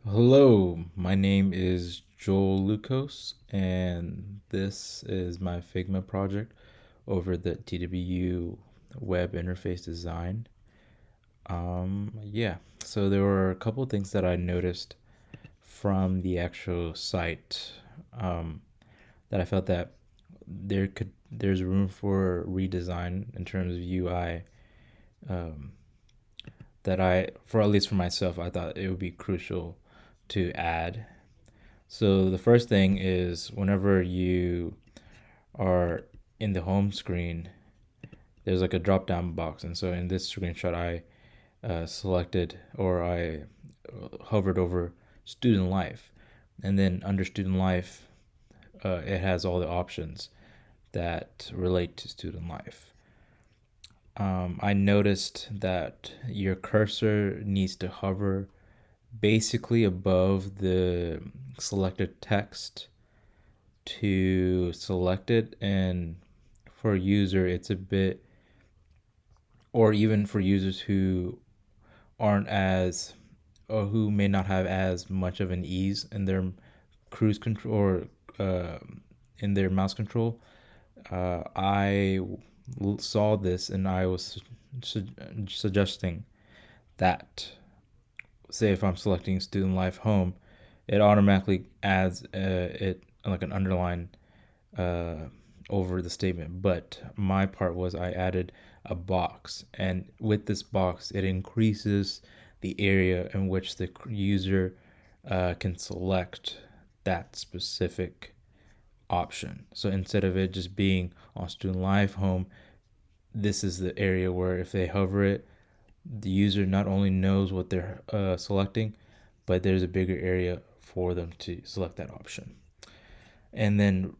Hello, my name is Joel Lucas, and this is my Figma project over the TWU web interface design. Yeah, so there were a couple things that I noticed from the actual site that I felt that there's room for redesign in terms of UI. Um, that for at least for myself, I thought it would be crucial to add. So the first thing is whenever you are in the home screen, there's like a drop down box. And so in this screenshot, I selected or I hovered over student life. And then under student life, it has all the options that relate to student life. I noticed that your cursor needs to hover basically above the selected text to select it, and for a user it's a bit, or even for users who aren't as, or who may not have as much of an ease in their cruise control or in their mouse control. I saw this and I was su- suggesting that, say if I'm selecting student life home, it automatically adds it like an underline uh, over the statement. But my part was I added a box, and with this box, it increases the area in which the user can select that specific option. So instead of it just being on student life home, this is the area where if they hover it, the user not only knows what they're selecting, but there's a bigger area for them to select that option. And then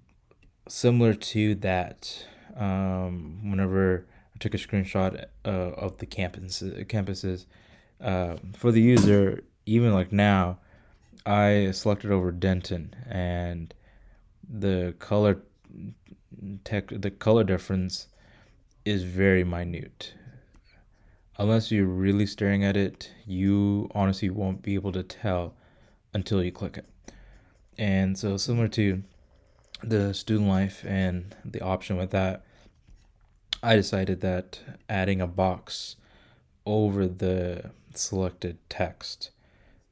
similar to that, whenever I took a screenshot of the campuses for the user, even like now, I selected over Denton, and the the color difference is very minute. Unless you're really staring at it, you honestly won't be able to tell until you click it. And so, similar to the student life and the option with that, I decided that adding a box over the selected text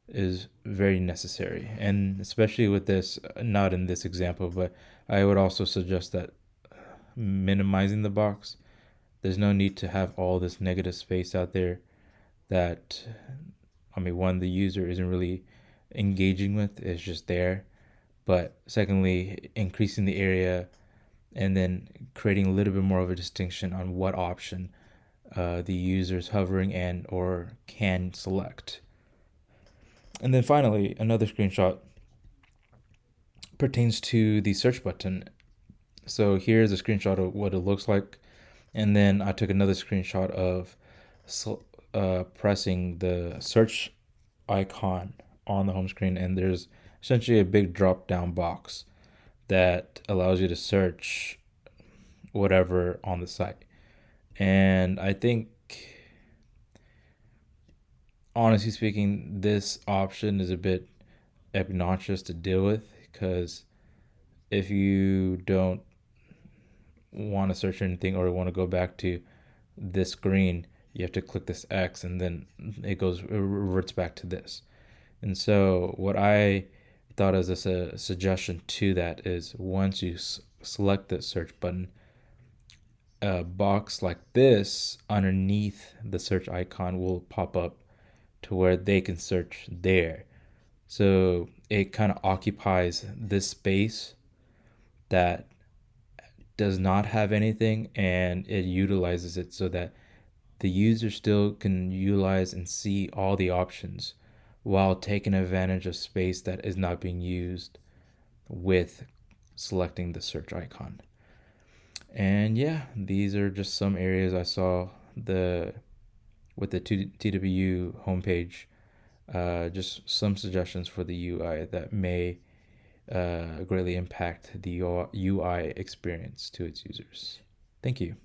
is very necessary. And especially with this, not in this example, but I would also suggest that minimizing the box. There's no need to have all this negative space out there that, I mean, one, the user isn't really engaging with, it's just there. But secondly, increasing the area and then creating a little bit more of a distinction on what option the user is hovering and or can select. And then finally, another screenshot pertains to the search button. So here's a screenshot of what it looks like. And then I took another screenshot of pressing the search icon on the home screen. And there's essentially a big drop down box that allows you to search whatever on the site. And I think, honestly speaking, this option is a bit obnoxious to deal with because if you don't want to search anything or want to go back to this screen, you have to click this X and then it reverts back to this. And so, what I thought as a suggestion to that is once you select the search button, a box like this underneath the search icon will pop up to where they can search there. So it kind of occupies this space that does not have anything, and it utilizes it so that the user still can utilize and see all the options while taking advantage of space that is not being used with selecting the search icon. And yeah, these are just some areas I saw the with the TWU homepage. Just some suggestions for the UI that may greatly impact the UI experience to its users. Thank you.